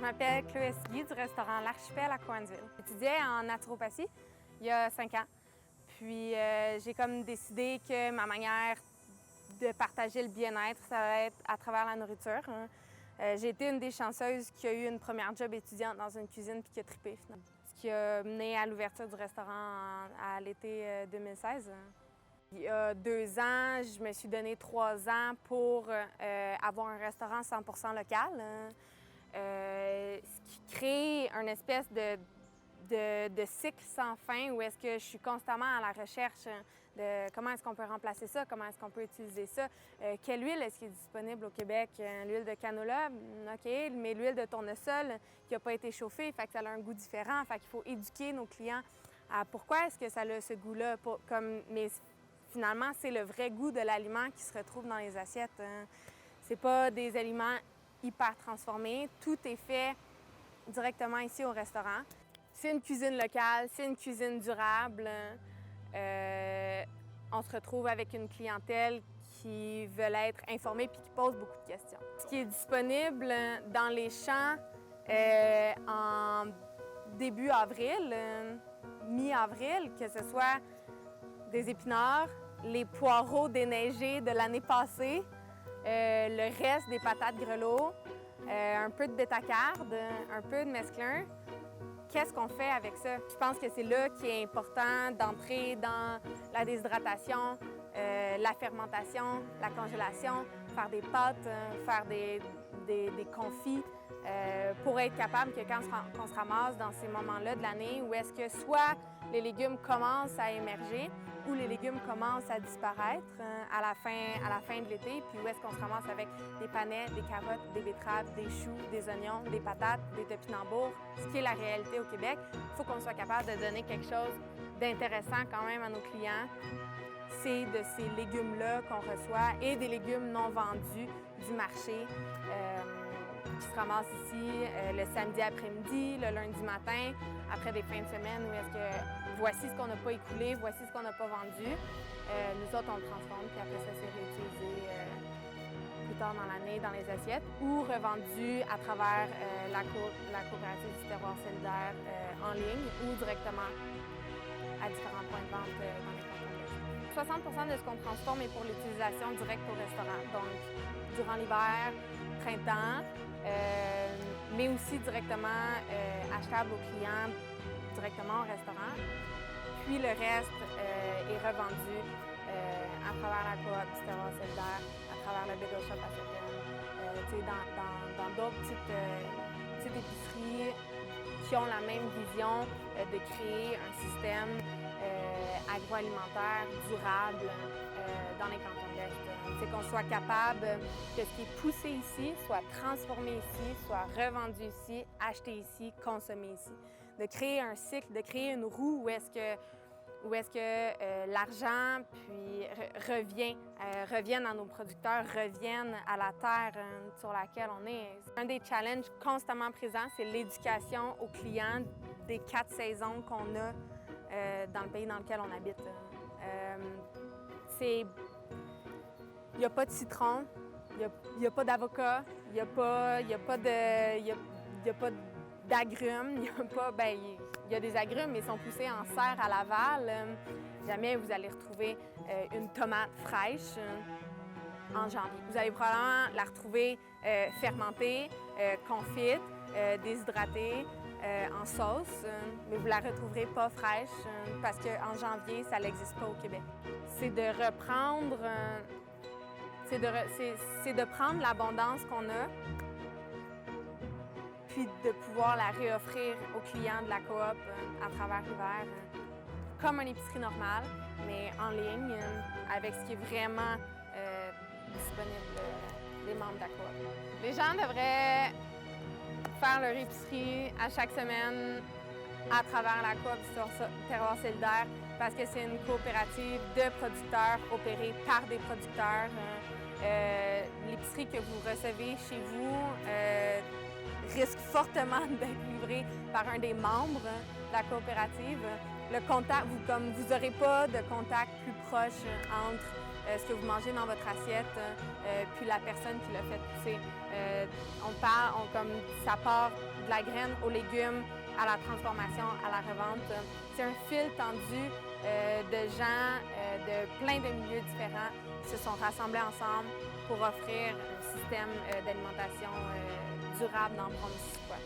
m'appelle Chloé Esgui du restaurant L'Archipel à Cowansville. J'étudiais en naturopathie il y a 5 ans. Puis j'ai comme décidé que ma manière de partager le bien-être, ça allait être à travers la nourriture. J'ai été une des chanceuses qui a eu une première job étudiante dans une cuisine puis qui a trippé finalement. Ce qui a mené à l'ouverture du restaurant à l'été 2016. Il y a 2 ans, je me suis donné 3 ans pour avoir un restaurant 100% local. Ce qui crée une espèce de cycle sans fin où est-ce que je suis constamment à la recherche de comment est-ce qu'on peut remplacer ça, comment est-ce qu'on peut utiliser ça, quelle huile est-ce qui est disponible au Québec, l'huile de canola, OK, mais l'huile de tournesol qui n'a pas été chauffée, fait que ça a un goût différent, fait qu'il faut éduquer nos clients à pourquoi est-ce que ça a ce goût-là, mais finalement, c'est le vrai goût de l'aliment qui se retrouve dans les assiettes. C'est pas des aliments hyper transformés, tout est fait directement ici au restaurant. C'est une cuisine locale, c'est une cuisine durable. On se retrouve avec une clientèle qui veut être informée puis qui pose beaucoup de questions. Ce qui est disponible dans les champs en début avril, mi-avril, que ce soit des épinards, les poireaux déneigés de l'année passée, le reste des patates grelots, un peu de bétacarde, un peu de mesclun. Qu'est-ce qu'on fait avec ça? Je pense que c'est là qu'il est important d'entrer dans la déshydratation, la fermentation, la congélation, faire des pâtes, faire des confits pour être capable que quand on se ramasse dans ces moments-là de l'année où est-ce que soit les légumes commencent à émerger ou les légumes commencent à disparaître à la fin de l'été, puis où est-ce qu'on se ramasse avec des panais, des carottes, des betteraves, des choux, des oignons, des patates, des topinambours, ce qui est la réalité au Québec. Il faut qu'on soit capable de donner quelque chose d'intéressant quand même à nos clients. C'est de ces légumes-là qu'on reçoit et des légumes non vendus du marché qui se ramassent ici le samedi après-midi, le lundi matin, après des fins de semaine où est-ce que voici ce qu'on n'a pas écoulé, voici ce qu'on n'a pas vendu. Nous autres, on le transforme, puis après ça, c'est réutilisé plus tard dans l'année dans les assiettes ou revendu à travers la coopérative du terroir solidaire en ligne ou directement à différents points de vente dans les cantons de l'Est. 60% de ce qu'on transforme est pour l'utilisation directe au restaurant, donc durant l'hiver, printemps, mais aussi directement achetable aux clients directement au restaurant. Puis le reste est revendu à travers la coop du terroir solidaire, à travers le bagel shop à Saint-Anne, dans d'autres petites épiceries qui ont la même vision de créer un système agroalimentaire durable dans les cantons de l'Est. C'est qu'on soit capable que ce qui est poussé ici soit transformé ici, soit revendu ici, acheté ici, consommé ici. De créer un cycle, de créer une roue où est-ce que l'argent puis revienne à nos producteurs, revienne à la terre sur laquelle on est. Un des challenges constamment présents, c'est l'éducation aux clients des 4 saisons qu'on a dans le pays dans lequel on habite. Il n'y a pas de citron, il n'y a pas d'avocat, il n'y a pas d'agrumes, il y a des agrumes, mais ils sont poussés en serre à Laval. Jamais vous allez retrouver une tomate fraîche en janvier. Vous allez probablement la retrouver fermentée, confite, déshydratée, en sauce, mais vous ne la retrouverez pas fraîche parce qu'en janvier, ça n'existe pas au Québec. C'est de reprendre, c'est de prendre l'abondance qu'on a puis de pouvoir la réoffrir aux clients de la coop à travers l'hiver, comme une épicerie normale, mais en ligne, avec ce qui est vraiment disponible des membres de la coop. Les gens devraient faire leur épicerie à chaque semaine à travers la coop du terroir solidaire parce que c'est une coopérative de producteurs opérée par des producteurs. L'épicerie que vous recevez chez vous risque fortement d'être livrée par un des membres de la coopérative. Le contact, vous n'aurez pas de contact plus proche entre ce que vous mangez dans votre assiette, puis la personne qui l'a fait pousser. Comme ça part de la graine aux légumes, à la transformation, à la revente. C'est un fil tendu de gens de plein de milieux différents qui se sont rassemblés ensemble pour offrir un système d'alimentation durable dans le Mississauga.